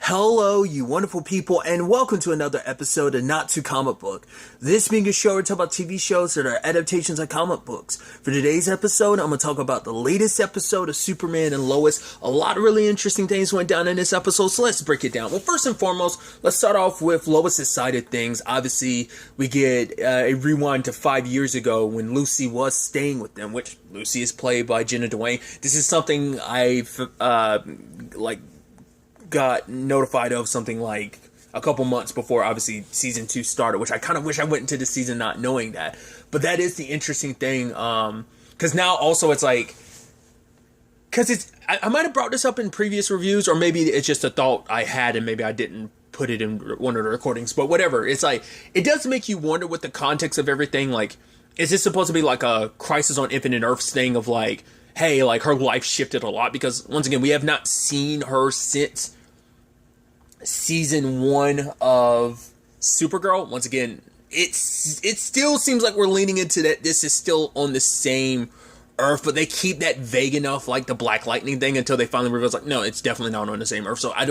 Hello, you wonderful people, and welcome to another episode of Not Too Comic Book. This being a show where we talk about TV shows that are adaptations of comic books. For today's episode, I'm going to talk about the latest episode of Superman and Lois. A lot of really interesting things went down in this episode, so let's break it down. Well, first and foremost, let's start off with Lois' side of things. Obviously, we get a rewind to 5 years ago when Lucy was staying with them, which Lucy is played by Jenna Dwayne. This is something I've, got notified of something like a couple months before obviously season 2 started, which I kind of wish I went into the season not knowing that. But that is the interesting thing, because now also it's like, because it's I might have brought this up in previous reviews, or maybe it's just a thought I had and maybe I didn't put it in one of the recordings, but whatever. It's like, it does make you wonder what the context of everything, like, is this supposed to be like a Crisis on Infinite Earths thing of like, hey, like her life shifted a lot? Because once again, we have not seen her since season 1 of Supergirl. Once again, it still seems like we're leaning into that this is still on the same Earth, but they keep that vague enough, like the Black Lightning thing, until they finally reveal it's like, no, it's definitely not on the same Earth. So I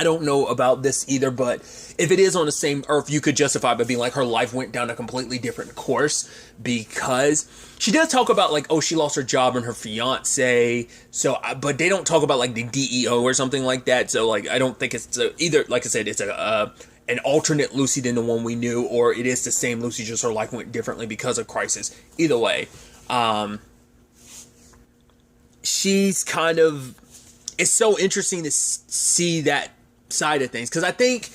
don't know about this either, but if it is on the same Earth, you could justify by being like her life went down a completely different course, because she does talk about like, oh, she lost her job and her fiance, so but they don't talk about like the DEO or something like that. So like, I don't think it's either, like I said, it's an alternate Lucy than the one we knew, or it is the same Lucy, just her life went differently because of Crisis. Either way, she's kind of, it's so interesting to see that side of things, because I think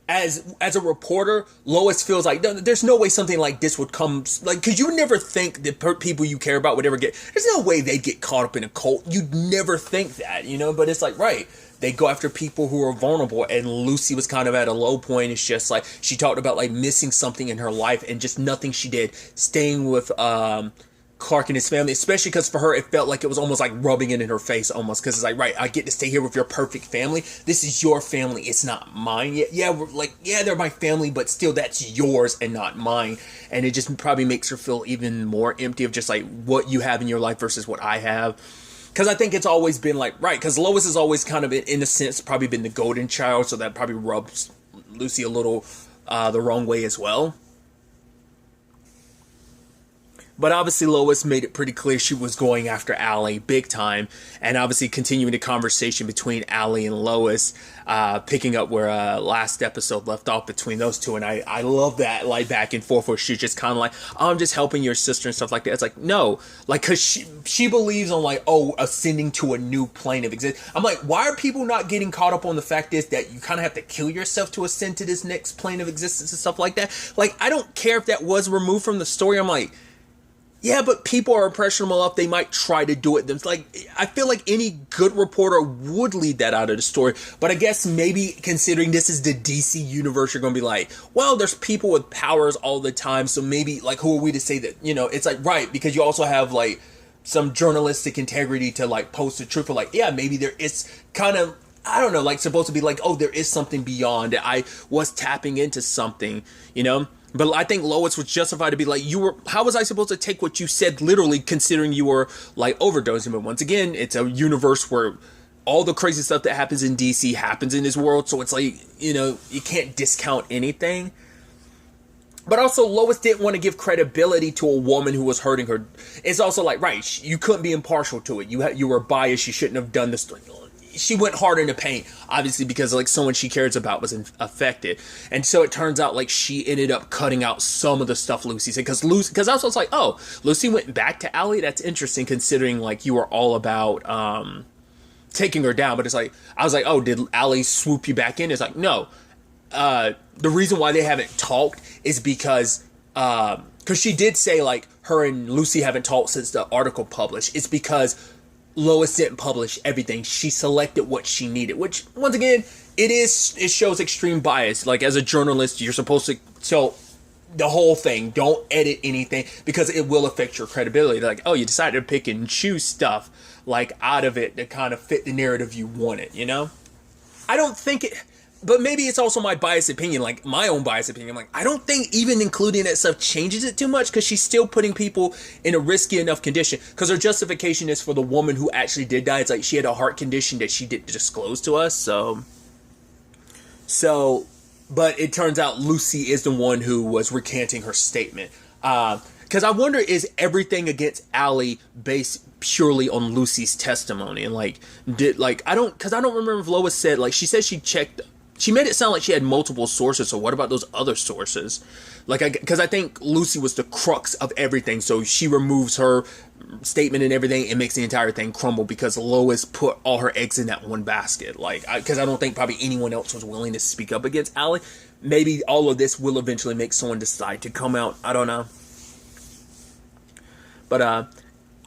as a reporter, Lois feels like there's no way something like this would come, like, because you never think that people you care about would ever get, there's no way they'd get caught up in a cult. You'd never think that, but it's like, right, they go after people who are vulnerable, and Lucy was kind of at a low point. It's just like, she talked about like missing something in her life and just nothing she did, staying with Clark and his family, especially because for her it felt like it was almost like rubbing it in her face, almost, because it's like, right, I get to stay here with your perfect family. This is your family, it's not mine. Yeah, they're my family, but still, that's yours and not mine. And it just probably makes her feel even more empty of just like what you have in your life versus what I have. Because I think it's always been like, right, because Lois has always kind of, in a sense, probably been the golden child, so that probably rubs Lucy a little the wrong way as well. But obviously Lois made it pretty clear she was going after Allie big time, and obviously continuing the conversation between Allie and Lois, picking up where last episode left off between those two. And I love that, like, back and forth where she's just kind of like, oh, I'm just helping your sister and stuff like that. It's like, no, like, because she believes on like, oh, ascending to a new plane of existence. I'm like, why are people not getting caught up on the fact is that you kind of have to kill yourself to ascend to this next plane of existence and stuff like that? Like, I don't care if that was removed from the story. I'm like, yeah, but people are impressionable enough, they might try to do it. It's like, I feel like any good reporter would lead that out of the story. But I guess maybe considering this is the DC universe, you're going to be like, well, there's people with powers all the time, so maybe, like, who are we to say that, it's like, right, because you also have, like, some journalistic integrity to, like, post the truth. Or, like, yeah, maybe there is kind of, I don't know, like, supposed to be like, oh, there is something beyond it. I was tapping into something, But I think Lois was justified to be like, how was I supposed to take what you said literally, considering you were, like, overdosing? But once again, it's a universe where all the crazy stuff that happens in DC happens in this world. So it's like, you can't discount anything. But also, Lois didn't want to give credibility to a woman who was hurting her. It's also like, right, you couldn't be impartial to it. You were biased. You shouldn't have done this. She went hard in the paint, obviously, because like someone she cares about was affected. And so it turns out like she ended up cutting out some of the stuff Lucy said. Because I was like, oh, Lucy went back to Allie? That's interesting, considering like you were all about taking her down. But it's like, I was like, oh, did Allie swoop you back in? It's like, no. The reason why they haven't talked is because she did say like her and Lucy haven't talked since the article published. It's because Lois didn't publish everything. She selected what she needed, which, once again, it shows extreme bias. Like, as a journalist, you're supposed to tell the whole thing. Don't edit anything, because it will affect your credibility. Like, oh, you decided to pick and choose stuff, like, out of it to kind of fit the narrative you wanted, I don't think it... But maybe it's also my biased opinion, like my own biased opinion. I'm like, I don't think even including that stuff changes it too much, because she's still putting people in a risky enough condition. Because her justification is for the woman who actually did die. It's like she had a heart condition that she didn't disclose to us. So So, but it turns out Lucy is the one who was recanting her statement. Because I wonder, is everything against Allie based purely on Lucy's testimony? And like, I don't remember if Lois said, like, she said she checked. She made it sound like she had multiple sources. So what about those other sources? Like, because I think Lucy was the crux of everything. So she removes her statement and everything and makes the entire thing crumble because Lois put all her eggs in that one basket. Like, because I don't think probably anyone else was willing to speak up against Allie. Maybe all of this will eventually make someone decide to come out. I don't know. But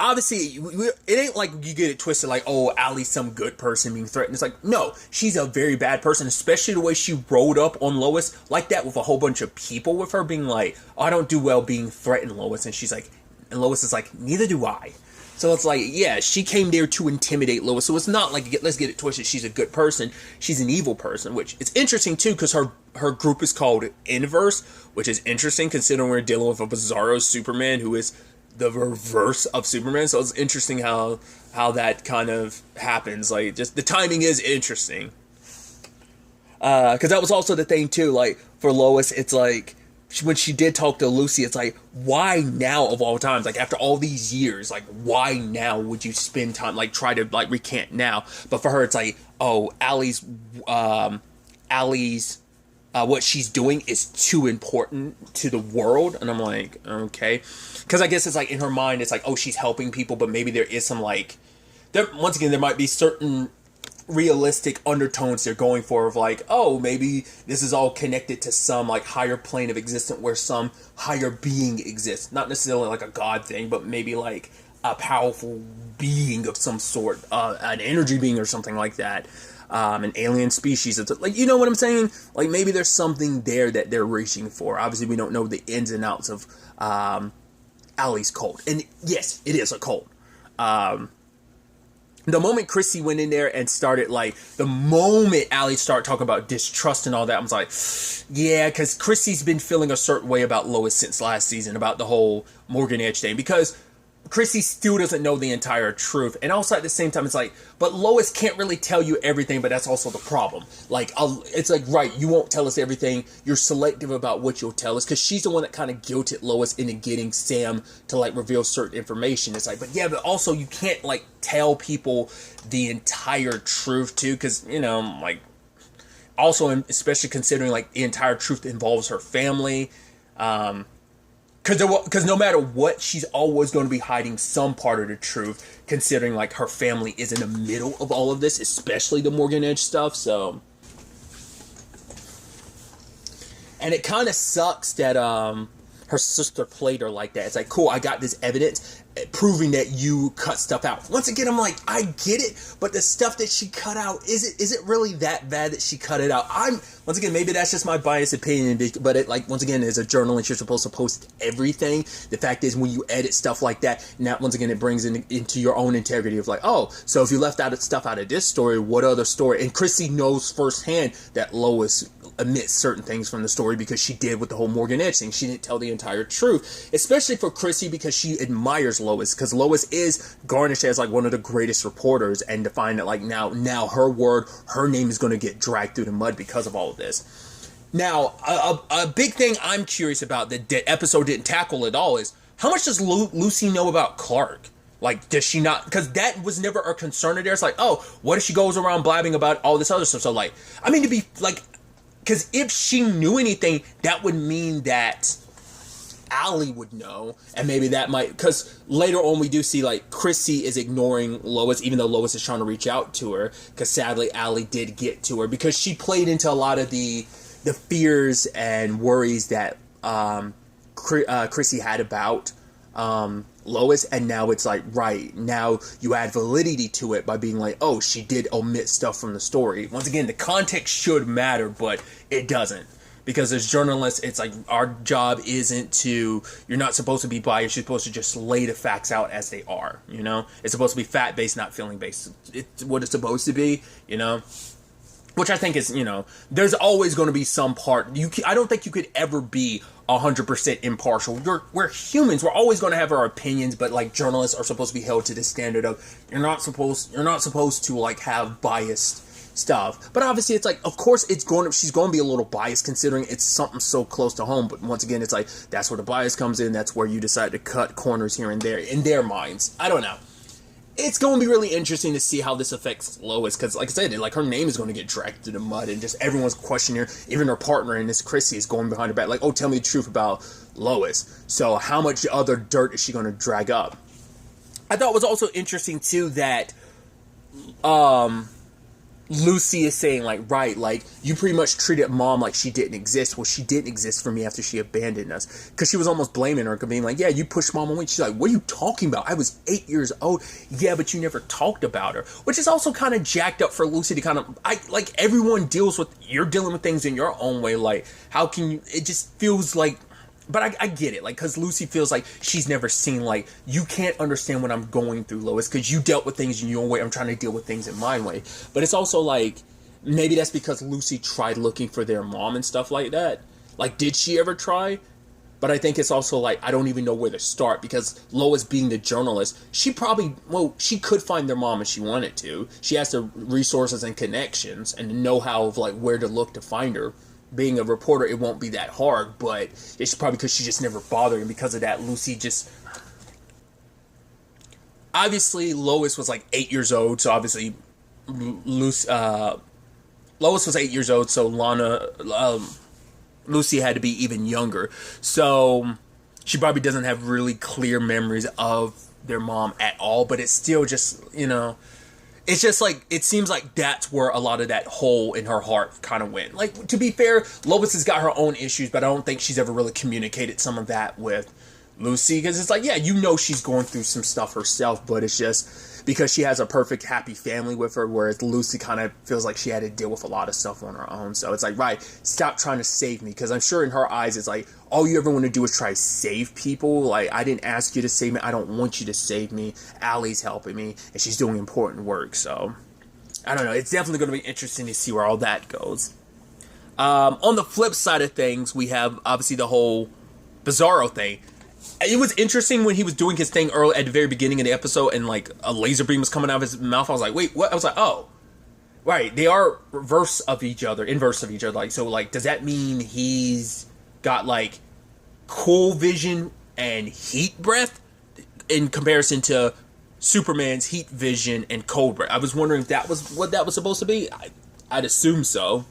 obviously, it ain't like you get it twisted like, oh, Allie's some good person being threatened. It's like, no, she's a very bad person, especially the way she rolled up on Lois like that with a whole bunch of people with her being like, oh, I don't do well being threatened, Lois. And she's like, and Lois is like, neither do I. So it's like, yeah, she came there to intimidate Lois. So it's not like, let's get it twisted, she's a good person. She's an evil person, which it's interesting too, because her group is called Inverse, which is interesting considering we're dealing with a bizarro Superman who is the reverse of Superman. So it's interesting how that kind of happens. Like, just the timing is interesting. Because that was also the thing too, like for Lois, it's like when she did talk to Lucy, it's like, why now of all times? Like, after all these years, like, why now would you spend time, like, try to, like, recant now? But for her, it's like, oh, Allie's, what she's doing is too important to the world. And I'm like, okay. Because I guess it's like, in her mind, it's like, oh, she's helping people, but maybe there is some, like, once again, there might be certain realistic undertones they're going for of like, oh, maybe this is all connected to some like higher plane of existence where some higher being exists, not necessarily like a god thing, but maybe like a powerful being of some sort, an energy being or something like that, an alien species. It's like, you know what I'm saying? Like, maybe there's something there that they're reaching for. Obviously we don't know the ins and outs of Allie's cult, and yes, it is a cult. The moment Chrissy went in there and started, like, the moment Allie started talking about distrust and all that, I was like, yeah, because Chrissy's been feeling a certain way about Lois since last season, about the whole Morgan Edge thing, because Chrissy still doesn't know the entire truth. And also at the same time, it's like, but Lois can't really tell you everything, but that's also the problem. Like, it's like, right, you won't tell us everything. You're selective about what you'll tell us, because she's the one that kind of guilted Lois into getting Sam to, like, reveal certain information. It's like, but yeah, but also you can't, like, tell people the entire truth too, because, you know, like, also, especially considering, like, the entire truth involves her family, because no matter what, she's always going to be hiding some part of the truth, considering, like, her family is in the middle of all of this, especially the Morgan Edge stuff, so. And it kind of sucks that her sister played her like that. It's like, cool, I got this evidence proving that you cut stuff out. Once again, I'm like, I get it, but the stuff that she cut out, is it really that bad that she cut it out? Once again, maybe that's just my biased opinion, but it, like, once again, as a journalist, you're supposed to post everything. The fact is, when you edit stuff like that, now, once again, it brings into your own integrity of like, oh, so if you left out stuff out of this story, what other story? And Chrissy knows firsthand that Lois omits certain things from the story because she did with the whole Morgan Edge thing. She didn't tell the entire truth, especially for Chrissy, because she admires Lois, because Lois is garnished as like one of the greatest reporters, and to find that like now her word, her name is going to get dragged through the mud because of all of this. Now, a big thing I'm curious about that the episode didn't tackle at all is, how much does Lucy know about Clark? Like, does she not? Because that was never a concern of theirs. Like, oh, what if she goes around blabbing about all this other stuff? So, like, I mean, to be, like, because if she knew anything, that would mean that Allie would know, and maybe that might, because later on we do see, like, Chrissy is ignoring Lois, even though Lois is trying to reach out to her, because sadly Allie did get to her, because she played into a lot of the fears and worries that Chrissy had about Lois, and now it's like, right, now you add validity to it by being like, oh, she did omit stuff from the story. Once again, the context should matter, but it doesn't. Because as journalists, it's like, our job isn't to, you're not supposed to be biased, you're supposed to just lay the facts out as they are, you know? It's supposed to be fact-based, not feeling-based. It's what it's supposed to be, you know? Which I think is, you know, there's always going to be some part, I don't think you could ever be 100% impartial. We're humans, we're always going to have our opinions, but like, journalists are supposed to be held to the standard of, you're not supposed to like have biased stuff. But obviously, it's like, of course, she's going to be a little biased considering it's something so close to home. But once again, it's like, that's where the bias comes in. That's where you decide to cut corners here and there in their minds. I don't know. It's going to be really interesting to see how this affects Lois, because, like I said, like, her name is going to get dragged through the mud, and just everyone's questioning her. Even her partner in this, Chrissy, is going behind her back, like, oh, tell me the truth about Lois. So how much other dirt is she going to drag up? I thought it was also interesting, too, that Lucy is saying, like, right, like, you pretty much treated Mom like she didn't exist. Well, she didn't exist for me after she abandoned us. Because she was almost blaming her, being like, yeah, you pushed Mom away. She's like, what are you talking about? I was 8 years old. Yeah, but you never talked about her. Which is also kind of jacked up for Lucy to kind of, like, everyone you're dealing with things in your own way. Like, how can you, it just feels like, but I get it, like, because Lucy feels like she's never seen, like, you can't understand what I'm going through, Lois, because you dealt with things in your way, I'm trying to deal with things in my way. But it's also, like, maybe that's because Lucy tried looking for their mom and stuff like that. Like, did she ever try? But I think it's also, like, I don't even know where to start, because Lois being the journalist, she could find their mom if she wanted to. She has the resources and connections and the know-how of, like, where to look to find her. Being a reporter, it won't be that hard, but it's probably because she just never bothered, and because of that, Lucy just... Obviously, Lois was, like, 8 years old, so obviously, Lois was 8 years old, so Lucy had to be even younger. So, she probably doesn't have really clear memories of their mom at all, but it's still just, you know... It's just like, it seems like that's where a lot of that hole in her heart kind of went. Like, to be fair, Lois has got her own issues, but I don't think she's ever really communicated some of that with Lucy. Because it's like, yeah, you know she's going through some stuff herself, but it's just because she has a perfect, happy family with her, whereas Lucy kind of feels like she had to deal with a lot of stuff on her own. So it's like, right, stop trying to save me. Because I'm sure in her eyes, it's like, all you ever want to do is try to save people. Like, I didn't ask you to save me. I don't want you to save me. Allie's helping me, and she's doing important work. So, I don't know. It's definitely going to be interesting to see where all that goes. On the flip side of things, we have, obviously, the whole Bizarro thing. It was interesting when he was doing his thing early at the very beginning of the episode, and, like, a laser beam was coming out of his mouth. I was like, wait, what? I was like, oh. Right, they are inverse of each other. Like, so, like, does that mean he's got, like, cool vision and heat breath in comparison to Superman's heat vision and cold breath? I was wondering if that was what that was supposed to be. I'd assume so.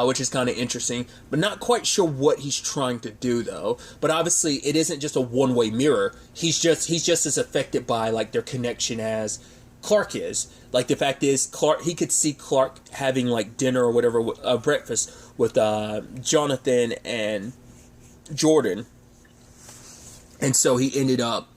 Which is kind of interesting, but not quite sure what he's trying to do, though. But obviously, it isn't just a one-way mirror. He's just as affected by, like, their connection as Clark is. Like, the fact is, he could see Clark having, like, dinner or whatever, breakfast with Jonathan and Jordan. And so he ended up,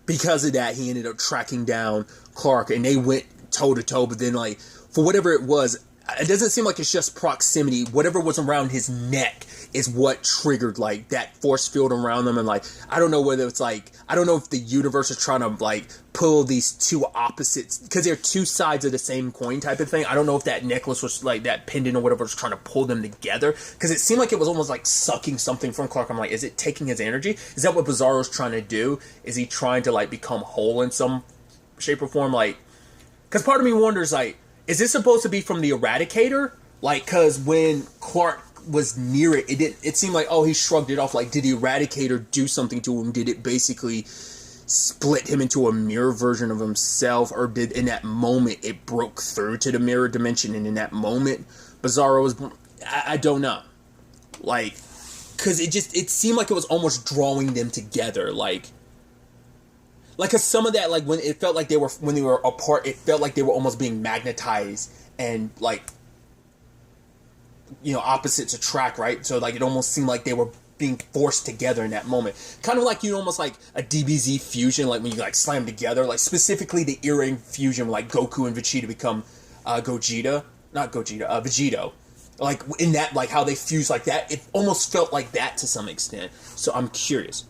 because of that, he ended up tracking down Clark, and they went toe-to-toe, but then, like, for whatever it was, it doesn't seem like it's just proximity. Whatever was around his neck is what triggered, like, that force field around them. And, like, I don't know whether it's, like, I don't know if the universe is trying to, like, pull these two opposites, because they're two sides of the same coin type of thing. I don't know if that necklace was, like, that pendant or whatever was trying to pull them together, because it seemed like it was almost, like, sucking something from Clark. I'm like, is it taking his energy? Is that what Bizarro's trying to do? Is he trying to, like, become whole in some shape or form? Like, because part of me wonders, like, is this supposed to be from the Eradicator? Like, because when Clark was near it, it seemed like, oh, he shrugged it off. Like, did the Eradicator do something to him? Did it basically split him into a mirror version of himself? Or did, in that moment, it broke through to the mirror dimension, and in that moment, Bizarro was... I don't know. Like, because it seemed like it was almost drawing them together. Like, cause some of that, like, when it felt like when they were apart, it felt like they were almost being magnetized, and, like, you know, opposites attract, right? So, like, it almost seemed like they were being forced together in that moment. Kind of like, you know, almost like a DBZ fusion, like when you, like, slam together, like, specifically the earring fusion, like Goku and Vegeta become Vegito. Like, in that, like, how they fuse like that, it almost felt like that to some extent. So I'm curious.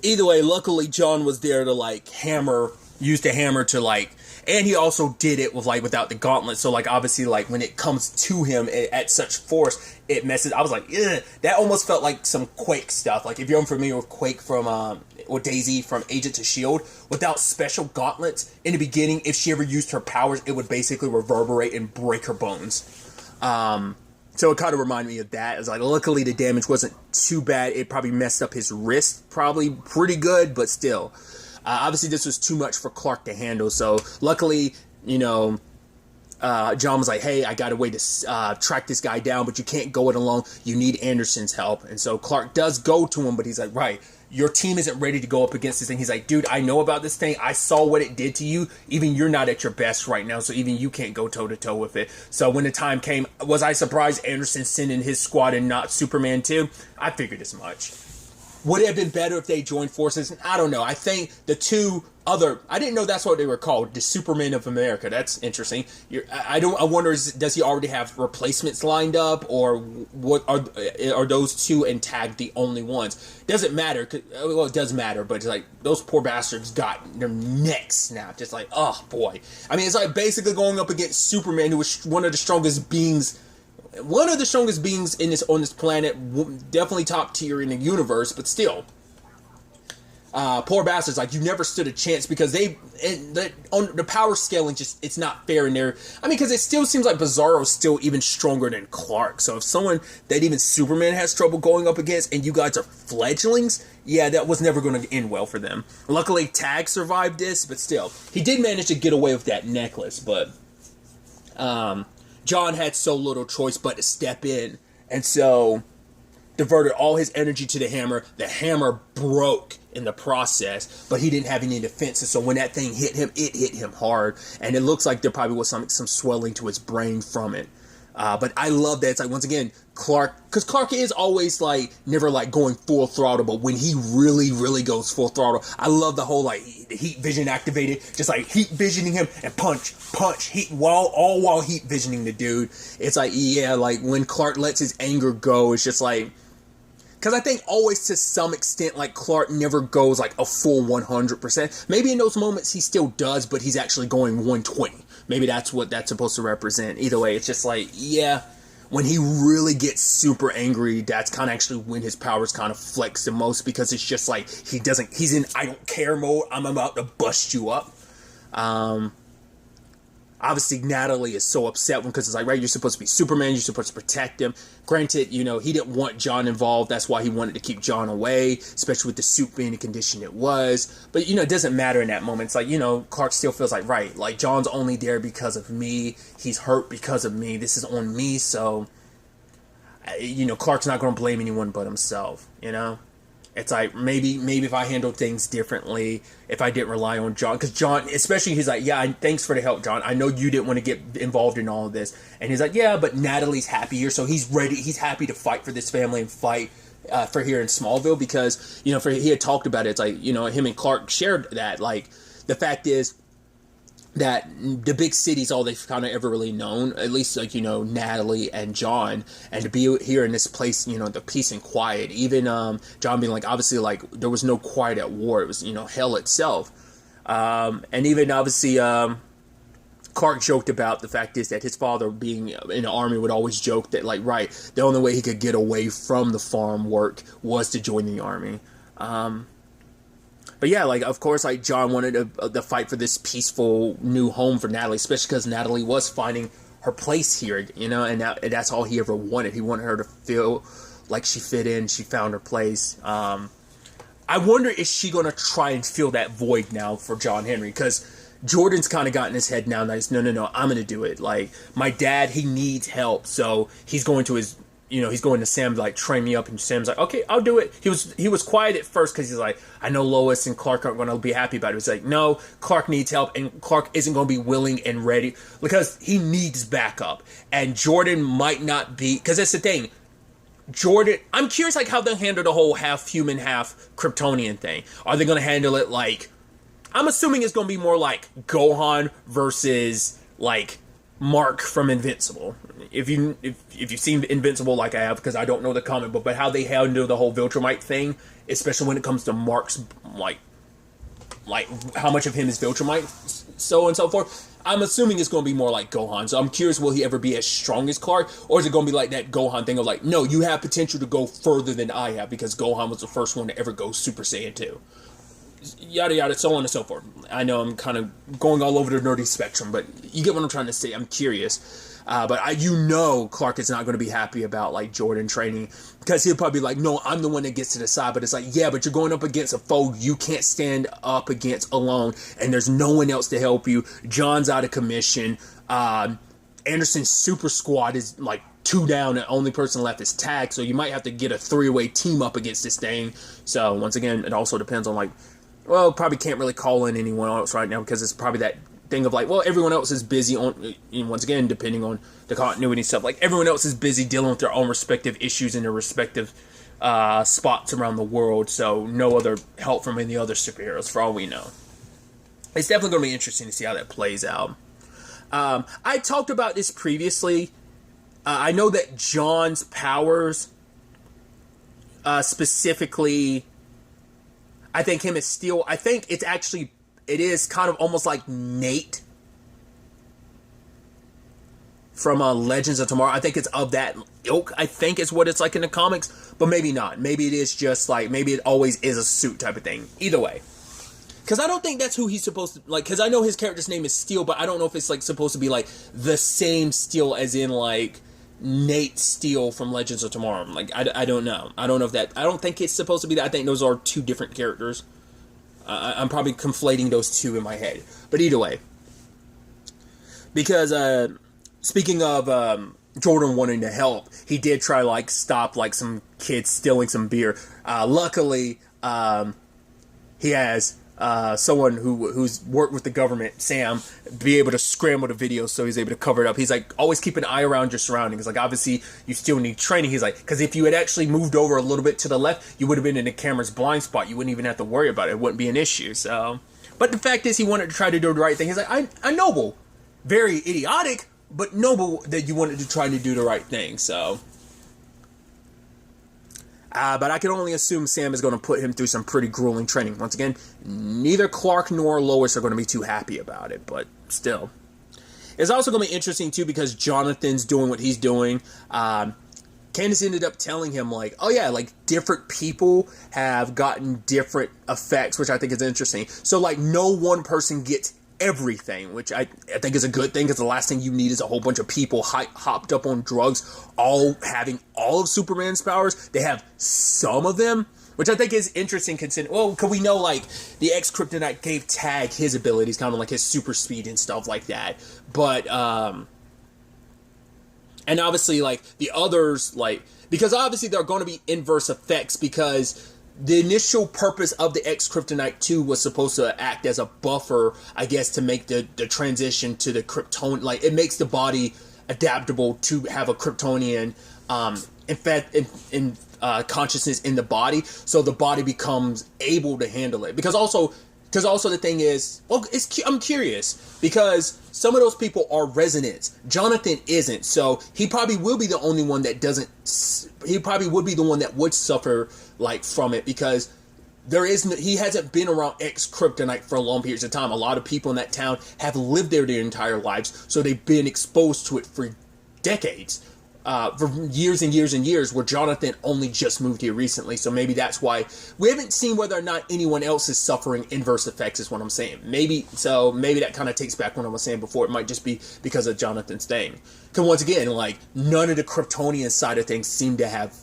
Either way, luckily John was there to, like, hammer used the hammer to like, and he also did it with like without the gauntlet. So like obviously like when it comes to him at such force, it messes. I was like, ugh. That almost felt like some Quake stuff. Like if you're unfamiliar with Quake from or Daisy from Agents of Shield, without special gauntlets in the beginning, if she ever used her powers, it would basically reverberate and break her bones. So it kind of reminded me of that. It's like, luckily the damage wasn't too bad. It probably messed up his wrist, probably pretty good, but still. Obviously, this was too much for Clark to handle. So luckily, you know, John was like, hey, I got a way to track this guy down, but you can't go it alone. You need Anderson's help. And so Clark does go to him, but he's like, right, your team isn't ready to go up against this thing. He's like, dude, I know about this thing. I saw what it did to you. Even you're not at your best right now, so even you can't go toe-to-toe with it. So when the time came, was I surprised Anderson sent in his squad and not Superman too? I figured as much. Would it have been better if they joined forces? I don't know. I think the two other... I didn't know that's what they were called. The Supermen of America. That's interesting. I wonder, does he already have replacements lined up? Or what are those two and Tag the only ones? Doesn't matter. Well, it does matter. But it's like, those poor bastards got their necks snapped. It's like, oh, boy. I mean, it's like basically going up against Superman, who was one of the strongest beings... One of the strongest beings on this planet, definitely top tier in the universe, but still, poor bastards. Like, you never stood a chance because on the power scaling, just it's not fair in there. I mean, because it still seems like Bizarro's still even stronger than Clark. So if someone that even Superman has trouble going up against, and you guys are fledglings, yeah, that was never going to end well for them. Luckily, Tag survived this, but still, he did manage to get away with that necklace, but John had so little choice but to step in, and so diverted all his energy to the hammer. The hammer broke in the process, but he didn't have any defenses, so when that thing hit him, it hit him hard, and it looks like there probably was some swelling to his brain from it. But I love that. It's like, once again, Clark, because Clark is always like never like going full throttle, but when he really, really goes full throttle, I love the whole like heat vision activated, just like heat visioning him and punch, heat while heat visioning the dude. It's like, yeah, like when Clark lets his anger go, it's just like, because I think always to some extent, like Clark never goes like a full 100%. Maybe in those moments he still does, but he's actually going 120. Maybe that's what that's supposed to represent. Either way, it's just like, yeah, when he really gets super angry, that's kind of actually when his powers kind of flex the most, because it's just like he's in I don't care mode. I'm about to bust you up. Obviously, Natalie is so upset because it's like, right, you're supposed to be Superman, you're supposed to protect him. Granted, you know, he didn't want John involved. That's why he wanted to keep John away, especially with the suit being the condition it was. But, you know, it doesn't matter in that moment. It's like, you know, Clark still feels like, right, like John's only there because of me. He's hurt because of me. This is on me. So, you know, Clark's not going to blame anyone but himself, you know? It's like, maybe if I handled things differently, if I didn't rely on John, because John, especially, he's like, yeah, thanks for the help, John. I know you didn't want to get involved in all of this. And he's like, yeah, but Natalie's happy here, so he's ready. He's happy to fight for this family and fight for here in Smallville, because, you know, he had talked about it. It's like, you know, him and Clark shared that. Like, the fact is that the big city's all they've kind of ever really known, at least, like, you know, Natalie and John, and to be here in this place, you know, the peace and quiet, even John being like, obviously, like, there was no quiet at war, it was, you know, hell itself, and even obviously Clark joked about the fact is that his father, being in the army, would always joke that, like, right, the only way he could get away from the farm work was to join the army. But yeah, like, of course, like, John wanted to fight for this peaceful new home for Natalie, especially because Natalie was finding her place here, you know, and that's all he ever wanted. He wanted her to feel like she fit in, she found her place. I wonder, is she going to try and fill that void now for John Henry? Because Jordan's kind of got in his head now, and he's, no, I'm going to do it. Like, my dad, he needs help, so he's going to he's going to Sam to, like, train me up, and Sam's like, okay, I'll do it. He was quiet at first because he's like, I know Lois and Clark aren't going to be happy about it. He's like, no, Clark needs help, and Clark isn't going to be willing and ready because he needs backup. And Jordan might not be, because that's the thing. Jordan, I'm curious, like, how they'll handle the whole half human, half Kryptonian thing. Are they going to handle it like, I'm assuming it's going to be more like Gohan versus, like, Mark from Invincible. If you've seen Invincible like I have, because I don't know the comic book, but how they handle the whole Viltrumite thing, especially when it comes to Mark's, like, like how much of him is Viltrumite, so on and so forth. I'm assuming it's going to be more like Gohan. So I'm curious, will he ever be as strong as Clark? Or is it going to be like that Gohan thing of like, no, you have potential to go further than I have because Gohan was the first one to ever go Super Saiyan 2. Yada yada, so on and so forth. I know I'm kind of going all over the nerdy spectrum, but you get what I'm trying to say. I'm curious. But Clark is not going to be happy about like Jordan training because he'll probably be like, no, I'm the one that gets to decide. But it's like, yeah, but you're going up against a foe you can't stand up against alone, and there's no one else to help you. John's out of commission. Anderson's super squad is like 2 down, and the only person left is Tag, so you might have to get a 3-way team up against this thing. So once again, it also depends on like, well, probably can't really call in anyone else right now because it's probably that thing of like, well, everyone else is busy on, once again, depending on the continuity stuff, like everyone else is busy dealing with their own respective issues in their respective spots around the world, so no other help from any other superheroes for all we know. It's definitely going to be interesting to see how that plays out. I talked about this previously. I know that John's powers, specifically, I think him as Steel, I think it is kind of almost like Nate from Legends of Tomorrow. I think it's of that ilk, I think is what it's like in the comics, but maybe not. Maybe it is just like, maybe it always is a suit type of thing. Either way. Because I don't think that's who he's supposed to, like, because I know his character's name is Steel, but I don't know if it's like supposed to be like the same Steel as in like Nate Steel from Legends of Tomorrow. Like, I don't know. I don't know if that, I don't think it's supposed to be that. I think those are 2 different characters. I'm probably conflating those 2 in my head. But either way. Because, speaking of Jordan wanting to help, he did try, like, stop, like, some kids stealing some beer. Luckily, he has someone who's worked with the government, Sam, be able to scramble the video so he's able to cover it up. He's like, always keep an eye around your surroundings. Like, obviously, you still need training. He's like, because if you had actually moved over a little bit to the left, you would have been in the camera's blind spot. You wouldn't even have to worry about it. It wouldn't be an issue. So, but the fact is, he wanted to try to do the right thing. He's like, I noble, very idiotic, but noble that you wanted to try to do the right thing. So. But I can only assume Sam is going to put him through some pretty grueling training. Once again, neither Clark nor Lois are going to be too happy about it, but still. It's also going to be interesting, too, because Jonathan's doing what he's doing. Candace ended up telling him, like, oh, yeah, like, different people have gotten different effects, which I think is interesting. So, like, no one person gets everything, which I think is a good thing, because the last thing you need is a whole bunch of people hopped up on drugs, all having all of Superman's powers. They have some of them, which I think is interesting considering, well, because we know, like, the X-Kryptonite gave Tag his abilities, kind of like his super speed and stuff like that, but, and obviously, like, the others, like, because obviously there are going to be inverse effects, because the initial purpose of the X-Kryptonite 2 was supposed to act as a buffer, I guess, to make the transition to the Krypton. Like, it makes the body adaptable to have a Kryptonian consciousness in the body, so the body becomes able to handle it. Because also the thing is, well, I'm curious, because some of those people are resonants. Jonathan isn't, so he probably will be the only one that doesn't. He probably would be the one that would suffer, like, from it, because he hasn't been around X-Kryptonite for a long periods of time. A lot of people in that town have lived there their entire lives, so they've been exposed to it for decades. For years and years and years, where Jonathan only just moved here recently. So maybe that's why we haven't seen whether or not anyone else is suffering inverse effects, is what I'm saying. Maybe that kind of takes back what I was saying before. It might just be because of Jonathan's thing. Because once again, like, none of the Kryptonian side of things seem to have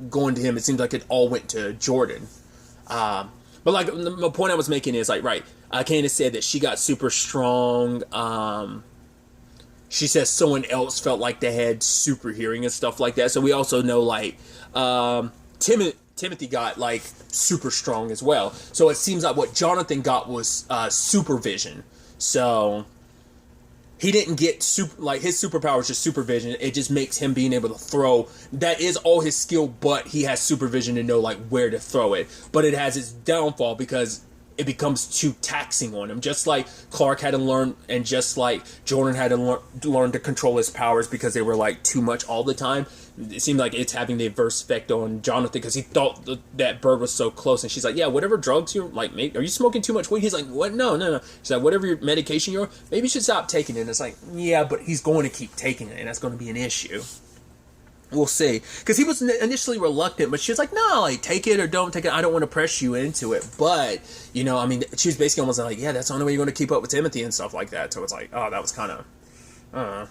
gone to him. It seems like it all went to Jordan. But like, the point I was making is, like, right, Candace said that she got super strong. She says someone else felt like they had super hearing and stuff like that. So we also know, like, Timothy got, like, super strong as well. So it seems like what Jonathan got was supervision. So he didn't get his superpower is just supervision. It just makes him being able to throw. That is all his skill, but he has supervision to know, like, where to throw it. But it has its downfall, because it becomes too taxing on him. Just like Clark had to learn, and just like Jordan had to learn to control his powers because they were like too much all the time. It seemed like it's having the adverse effect on Jonathan because he thought that bird was so close. And she's like, yeah, whatever drugs you're like, are you smoking too much weed? He's like, what? No. She's like, whatever your medication you're on, maybe you should stop taking it. And it's like, yeah, but he's going to keep taking it, and that's going to be an issue. We'll see. Because he was initially reluctant, but she was like, no, like, take it or don't take it. I don't want to press you into it. But, you know, I mean, she was basically almost like, yeah, that's the only way you're going to keep up with Timothy and stuff like that. So it's like, oh, that was kind of,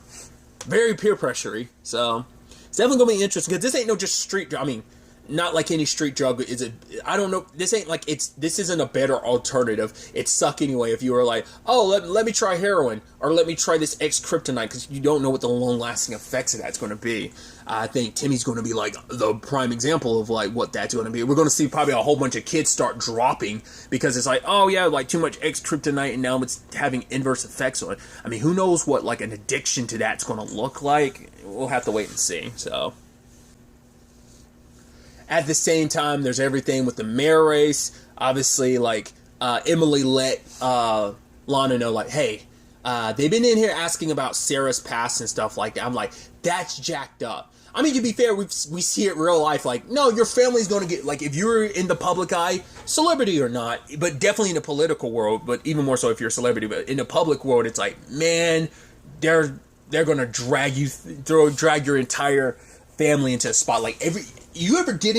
very peer pressure-y. So it's definitely going to be interesting. Because this ain't no just street, I mean, not like any street drug. Is it? I don't know. This ain't like this isn't a better alternative. It suck anyway. If you were like, oh, let me try heroin or let me try this X kryptonite, because you don't know what the long lasting effects of that's going to be. I think Timmy's going to be like the prime example of like what that's going to be. We're going to see probably a whole bunch of kids start dropping because it's like, oh yeah, like too much X kryptonite and now it's having inverse effects on it. I mean, who knows what like an addiction to that's going to look like? We'll have to wait and see. So. At the same time, there's everything with the mayor race. Obviously, like, Emily let Lana know, like, hey, they've been in here asking about Sarah's past and stuff like that. I'm like, that's jacked up. I mean, to be fair, we see it in real life. Like, no, your family's going to get, like, if you're in the public eye, celebrity or not, but definitely in the political world, but even more so if you're a celebrity, but in the public world, it's like, man, they're going to drag your entire family into a spot. Like, you ever did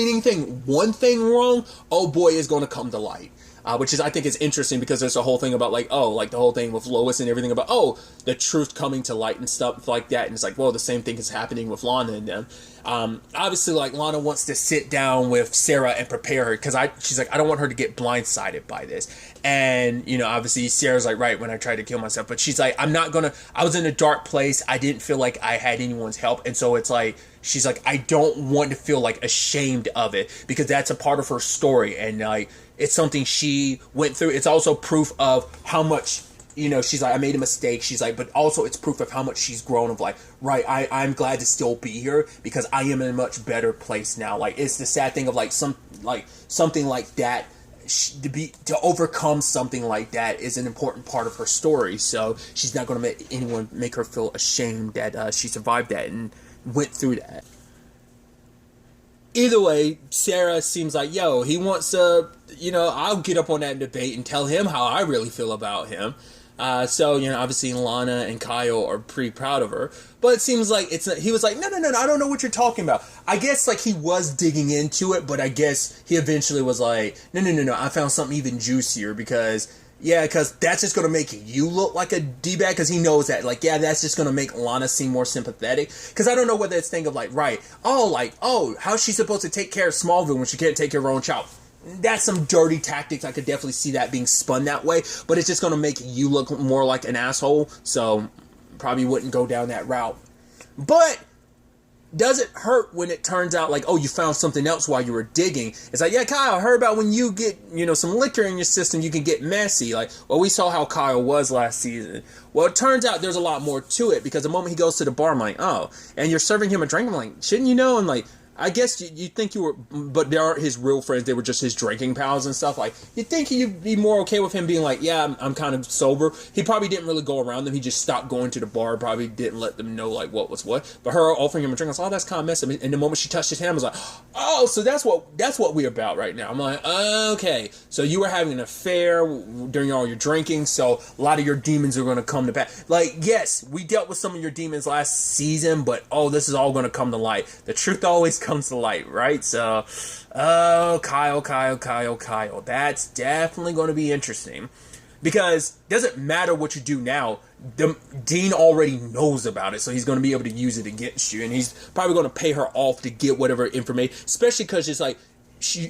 one thing wrong, oh boy, is going to come to light. Which is, I think, is interesting because there's a whole thing about like, oh, like the whole thing with Lois and everything about, oh, the truth coming to light and stuff like that. And it's like, well, the same thing is happening with Lana and them. Obviously, like, Lana wants to sit down with Sarah and prepare her because she's like, I don't want her to get blindsided by this. And, you know, obviously Sarah's like, right, when I tried to kill myself, but she's like, I was in a dark place. I didn't feel like I had anyone's help. And so it's like, she's like, I don't want to feel like ashamed of it because that's a part of her story. And like, it's something she went through. It's also proof of how much, you know, she's like, I made a mistake. She's like, but also it's proof of how much she's grown of like, right, I'm glad to still be here because I am in a much better place now. Like, it's the sad thing of like something like that. To overcome something like that is an important part of her story. So she's not going to make anyone make her feel ashamed that she survived that and went through that. Either way, Sarah seems like, yo, he wants to, you know, I'll get up on that debate and tell him how I really feel about him. So, you know, obviously Lana and Kyle are pretty proud of her. But it seems like he was like, no, I don't know what you're talking about. I guess, like, he was digging into it, but I guess he eventually was like, no, I found something even juicier because that's just going to make you look like a D-bag because he knows that, like, yeah, that's just going to make Lana seem more sympathetic. Because I don't know whether it's thing of, like, right, how's she supposed to take care of Smallville when she can't take care of her own child? That's some dirty tactics. I could definitely see that being spun that way, but it's just going to make you look more like an asshole, so probably wouldn't go down that route. But does it hurt when it turns out like, oh, you found something else while you were digging? It's like, yeah, Kyle, I heard about when you get, you know, some liquor in your system, you can get messy. Like, well, we saw how Kyle was last season. Well, it turns out there's a lot more to it because the moment he goes to the bar, I'm like, oh, and you're serving him a drink. I'm like, shouldn't you know? And like, I guess you think you were, but they aren't his real friends. They were just his drinking pals and stuff. Like, you'd think you'd be more okay with him being like, yeah, I'm kind of sober. He probably didn't really go around them. He just stopped going to the bar. Probably didn't let them know, like, what was what. But her offering him a drink, I was like, oh, that's kind of messy. And the moment she touched his hand, I was like, oh, so that's what we're about right now. I'm like, okay. So you were having an affair during all your drinking, so a lot of your demons are going to come to pass. Like, yes, we dealt with some of your demons last season, but, oh, this is all going to come to light. The truth always comes to light, right? So, oh, Kyle. That's definitely going to be interesting. Because it doesn't matter what you do now. Dean already knows about it, so he's going to be able to use it against you. And he's probably going to pay her off to get whatever information. Especially because it's like,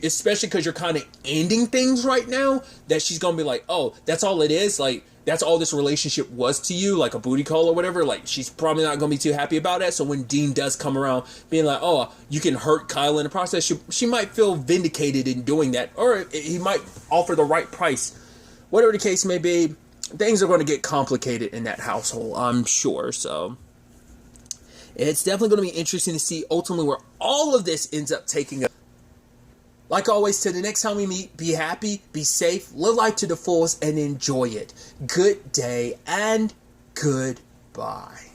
especially because you're kind of ending things right now, that she's going to be like, oh, that's all it is? Like, that's all this relationship was to you, like a booty call or whatever. Like, she's probably not going to be too happy about that. So when Dean does come around being like, oh, you can hurt Kyle in the process, she might feel vindicated in doing that. Or he might offer the right price. Whatever the case may be, things are going to get complicated in that household, I'm sure. So it's definitely going to be interesting to see ultimately where all of this ends up taking us. Like always, till the next time we meet, be happy, be safe, live life to the fullest, and enjoy it. Good day and goodbye.